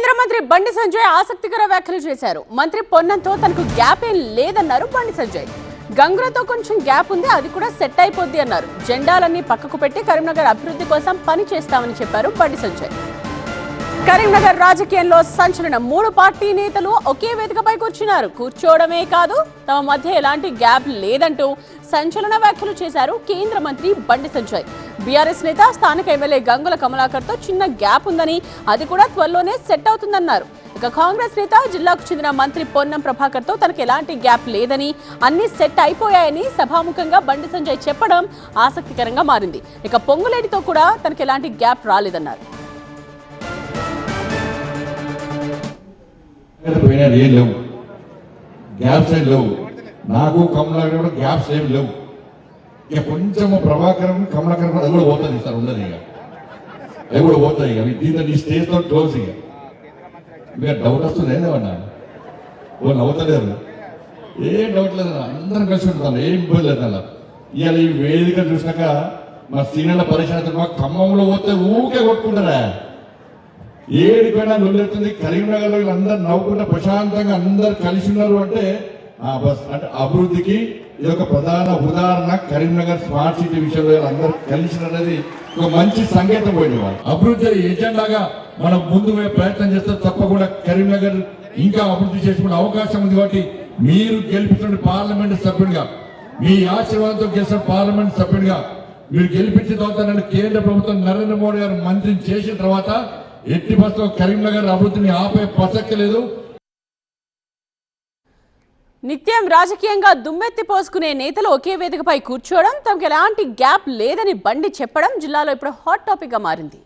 కేంద్ర మంత్రి బండి సంజయ్ ఆసక్తికర వ్యాఖ్యలు చేశారు. మంత్రి పొన్నంతో తనకు గ్యాప్ ఏం లేదన్నారు బండి సంజయ్. గంగులతో కొంచెం గ్యాప్ ఉంది, అది కూడా సెట్ అయిపోద్ది అన్నారు. జెండాలన్నీ పక్కకు పెట్టి కరీంనగర్ అభివృద్ధి కోసం పని చేస్తామని చెప్పారు బండి సంజయ్. కరీంనగర్ రాజకీయంలో సంచలనం. 3 పార్టీ నేతలు ఒకే వేదికపై కూర్చోవడమే కాదు, తమ మధ్య ఎలాంటి గ్యాప్ లేదంటూ సంచలన వ్యాఖ్యలు చేశారు కేంద్ర మంత్రి బండి సంజయ్. బీఆర్ఎస్ నేత స్థానిక ఎమ్మెల్యే గంగుల కమలాకర్ తో చిన్న గ్యాప్ ఉందని, అది కూడా త్వరలోనే సెట్ అవుతుందన్నారు. ఇక కాంగ్రెస్ నేత జిల్లాకు చెందిన మంత్రి పొన్నం ప్రభాకర్ తో తనకు ఎలాంటి గ్యాప్ లేదని, అన్ని సెట్ అయిపోయాయని సభాముఖంగా బండి సంజయ్ చెప్పడం ఆసక్తికరంగా మారింది. ఇక పొంగులేటితో కూడా తనకు ఎలాంటి గ్యాప్ రాలేదన్నారు. లేవు, గ్యాప్స్ ఏం లేవు. నాకు కమలాకర్ కూడా గ్యాప్స్ ఏమి లేవు. ఇక కొంచెం ప్రభాకరం కమలాకర్ అది కూడా పోతుంది సార్, ఉండదు ఇక అవి కూడా పోతాయి. ఇక దీంతో ఈ స్టేజ్ తో క్లోజ్. ఇక డౌట్ వస్తుంది ఏదేమన్నా ఓ నవ్వుతలేరు, ఏం డౌట్ లేదు, అందరం కలిసి ఉంటున్నాను, ఏం ఇబ్బంది లేదు. అలా ఇవాళ ఈ వేదిక చూసినాక మా సీనియర్ల పరిచయం మా ఖమ్మంలో పోతే ఊకే కొట్టుకుంటారా, ఏడిపోయినా లొల్లుతుంది. కరీంనగర్లో వీళ్ళందరూ నవ్వుకుంటే ప్రశాంతంగా అందరు కలిసి ఉన్నారు అంటే అంటే అభివృద్ధికి ఇది ఒక ప్రధాన ఉదాహరణ. కరీంనగర్ స్మార్ట్ సిటీ విషయంలో అందరూ కలిసి అనేది ఒక మంచి సంకేతం పోయింది. వాళ్ళు అభివృద్ధి ఎజెండాగా మనం ముందు ప్రయత్నం చేస్తే తప్పకుండా కరీంనగర్ ఇంకా అభివృద్ధి చేసుకునే అవకాశం ఉంది. కాబట్టి మీరు గెలిపించిన పార్లమెంట్ సభ్యుడిగా, మీ ఆశీర్వాదంతో గెలిచిన పార్లమెంట్ సభ్యుడిగా మీరు గెలిపించిన తర్వాత నన్ను కేంద్ర ప్రభుత్వం నరేంద్ర మోడీ గారు మంత్రిని చేసిన తర్వాత ఎట్టి బస్సులో కరీంనగర్ అభివృద్ధిని ఆపే ప్రసక్తి లేదు. నిత్యం రాజకీయంగా దుమ్మెత్తి పోసుకునే నేతలు ఒకే వేదికపై కూర్చోవడం, తమకు ఎలాంటి గ్యాప్ లేదని బండి చెప్పడం జిల్లాలో ఇప్పుడు హాట్ టాపిక్ గా మారింది.